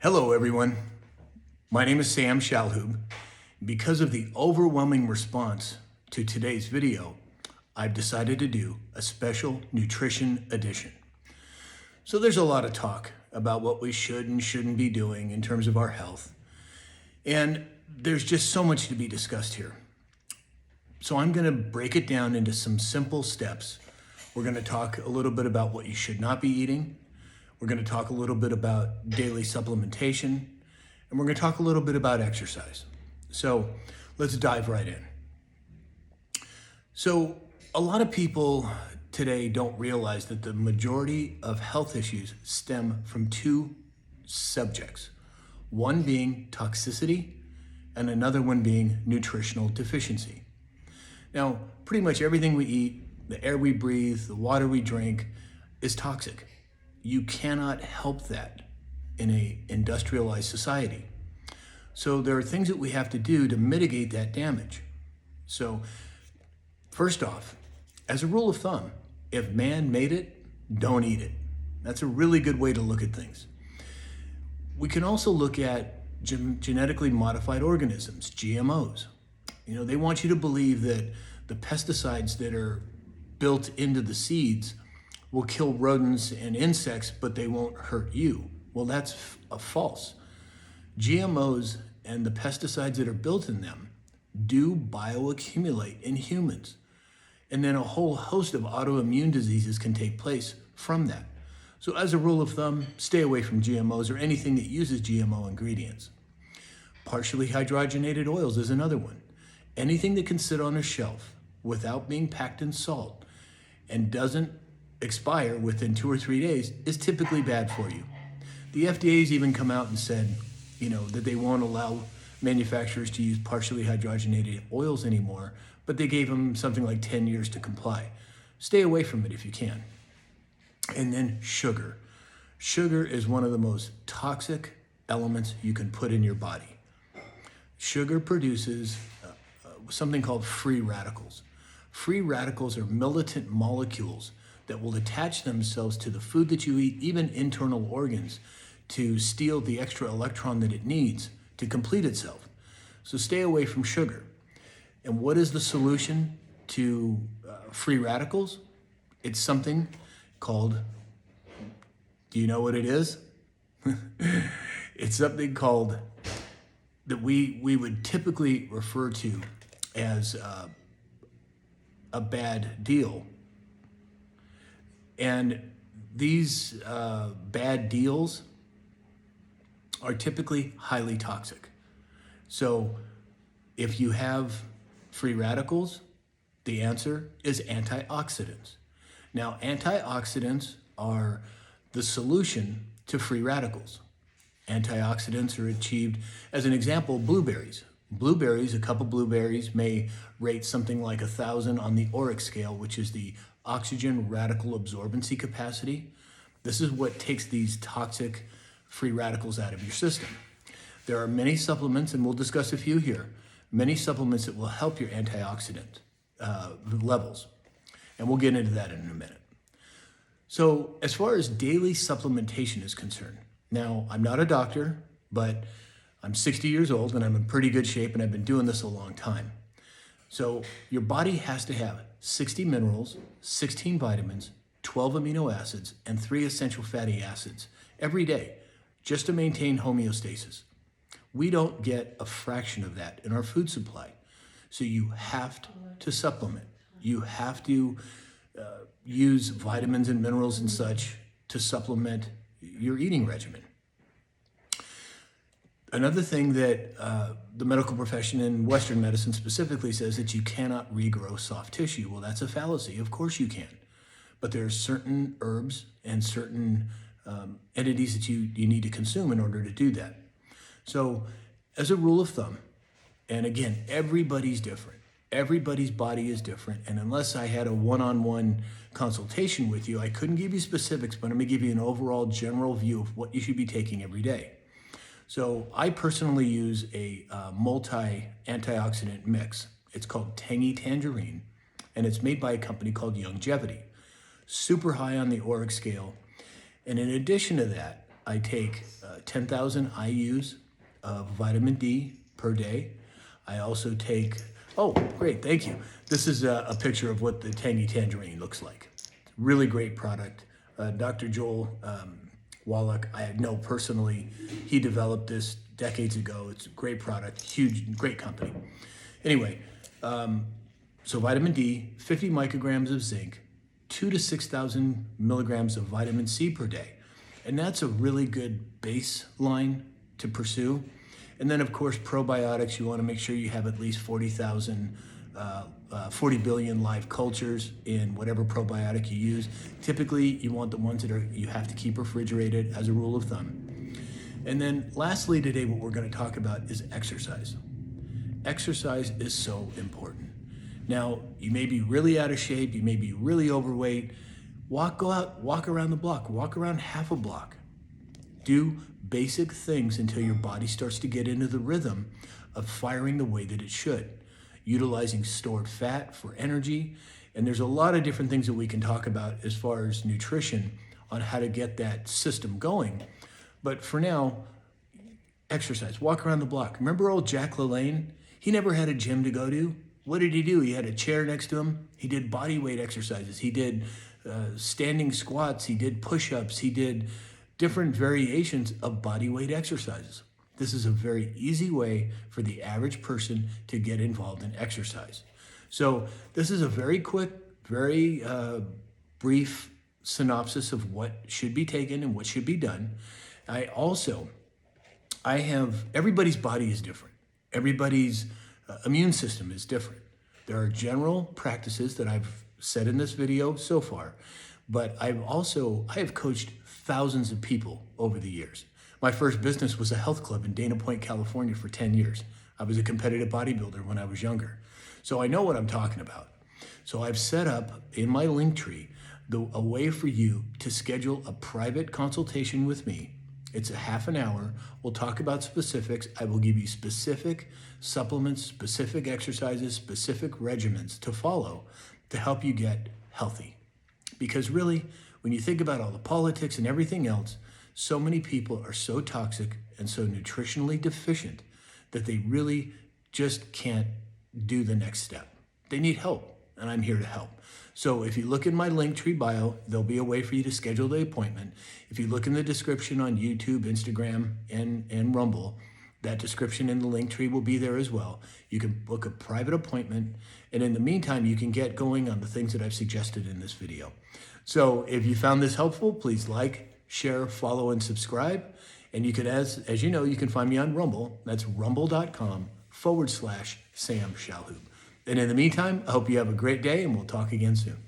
Hello, everyone. My name is Sam Shalhoub. Because of the overwhelming response to today's video, I've decided to do a special nutrition edition. So there's a lot of talk about what we should and shouldn't be doing in terms of our health. And there's just so much to be discussed here. So I'm going to break it down into some simple steps. We're going to talk a little bit about what you should not be eating. We're going to talk a little bit about daily supplementation, and we're going to talk a little bit about exercise. So let's dive right in. So a lot of people today don't realize that the majority of health issues stem from two subjects, one being toxicity and another one being nutritional deficiency. Now, pretty much everything we eat, the air we breathe, the water we drink is toxic. You cannot help that in an industrialized society. So there are things that we have to do to mitigate that damage. So first off, as a rule of thumb, if man made it, don't eat it. That's a really good way to look at things. We can also look at genetically modified organisms, GMOs. You know, they want you to believe that the pesticides that are built into the seeds will kill rodents and insects, but they won't hurt you. Well, that's false. GMOs and the pesticides that are built in them do bioaccumulate in humans. And then a whole host of autoimmune diseases can take place from that. So as a rule of thumb, stay away from GMOs or anything that uses GMO ingredients. Partially hydrogenated oils is another one. Anything that can sit on a shelf without being packed in salt and doesn't expire within 2 or 3 days is typically bad for you. The FDA's even come out and said, that they won't allow manufacturers to use partially hydrogenated oils anymore, but they gave them something like 10 years to comply. Stay away from it if you can. And then sugar. Sugar is one of the most toxic elements you can put in your body. Sugar produces something called free radicals. Free radicals are militant molecules that will attach themselves to the food that you eat, even internal organs, to steal the extra electron that it needs to complete itself. So stay away from sugar. And what is the solution to free radicals? It's something called, do you know what it is? It's something called, that we would typically refer to as a bad deal. And these bad deals are typically highly toxic. So if you have free radicals, the answer is antioxidants. Now, antioxidants are the solution to free radicals. Antioxidants are achieved, as an example, blueberries. Blueberries, a cup of blueberries may rate something like 1,000 on the ORAC scale, which is the oxygen radical absorbency capacity. This is what takes these toxic free radicals out of your system. There are many supplements, and we'll discuss a few here, many supplements that will help your antioxidant levels. And we'll get into that in a minute. So as far as daily supplementation is concerned, now I'm not a doctor, but I'm 60 years old and I'm in pretty good shape and I've been doing this a long time. So your body has to have 60 minerals, 16 vitamins, 12 amino acids, and 3 essential fatty acids every day just to maintain homeostasis. We don't get a fraction of that in our food supply. So you have to supplement. You have to use vitamins and minerals and such to supplement your eating regimen. Another thing that the medical profession in Western medicine specifically says that you cannot regrow soft tissue. Well, that's a fallacy. Of course you can. But there are certain herbs and certain entities that you need to consume in order to do that. So as a rule of thumb, and again, everybody's different. Everybody's body is different. And unless I had a one-on-one consultation with you, I couldn't give you specifics, but I'm going to give you an overall general view of what you should be taking every day. So I personally use a multi-antioxidant mix. It's called Tangy Tangerine, and it's made by a company called Longevity. Super high on the ORAC scale. And in addition to that, I take 10,000 IUs of vitamin D per day. I also take, oh, great, thank you. This is a picture of what the Tangy Tangerine looks like. Really great product. Dr. Joel Wallach, I know personally, he developed this decades ago. It's a great product, huge, great company. Anyway, so vitamin D, 50 micrograms of zinc, 2 to 6,000 milligrams of vitamin C per day. And that's a really good baseline to pursue. And then of course, probiotics, you wanna make sure you have at least 40 billion live cultures in whatever probiotic you use. Typically, you want the ones that you have to keep refrigerated as a rule of thumb. And then lastly today, what we're gonna talk about is exercise. Exercise is so important. Now, you may be really out of shape, you may be really overweight. Go out, walk around the block, walk around half a block. Do basic things until your body starts to get into the rhythm of firing the way that it should, utilizing stored fat for energy. And there's a lot of different things that we can talk about as far as nutrition on how to get that system going. But for now, exercise, walk around the block. Remember old Jack LaLanne? He never had a gym to go to. What did he do? He had a chair next to him. He did body weight exercises. He did standing squats. He did push-ups. He did different variations of body weight exercises. This is a very easy way for the average person to get involved in exercise. So this is a very quick, very brief synopsis of what should be taken and what should be done. Everybody's body is different. Everybody's immune system is different. There are general practices that I've said in this video so far, but I have coached thousands of people over the years. My first business was a health club in Dana Point, California for 10 years. I was a competitive bodybuilder when I was younger. So I know what I'm talking about. So I've set up in my Linktree a way for you to schedule a private consultation with me. It's a half an hour. We'll talk about specifics. I will give you specific supplements, specific exercises, specific regimens to follow to help you get healthy. Because really, when you think about all the politics and everything else, so many people are so toxic and so nutritionally deficient that they really just can't do the next step. They need help, and I'm here to help. So if you look in my Linktree bio, there'll be a way for you to schedule the appointment. If you look in the description on YouTube, Instagram, and Rumble, that description in the Linktree will be there as well. You can book a private appointment, and in the meantime, you can get going on the things that I've suggested in this video. So if you found this helpful, please like, share, follow, and subscribe. And you can, as you know, you can find me on Rumble. That's rumble.com/Sam Shalhoub. And in the meantime, I hope you have a great day, and we'll talk again soon.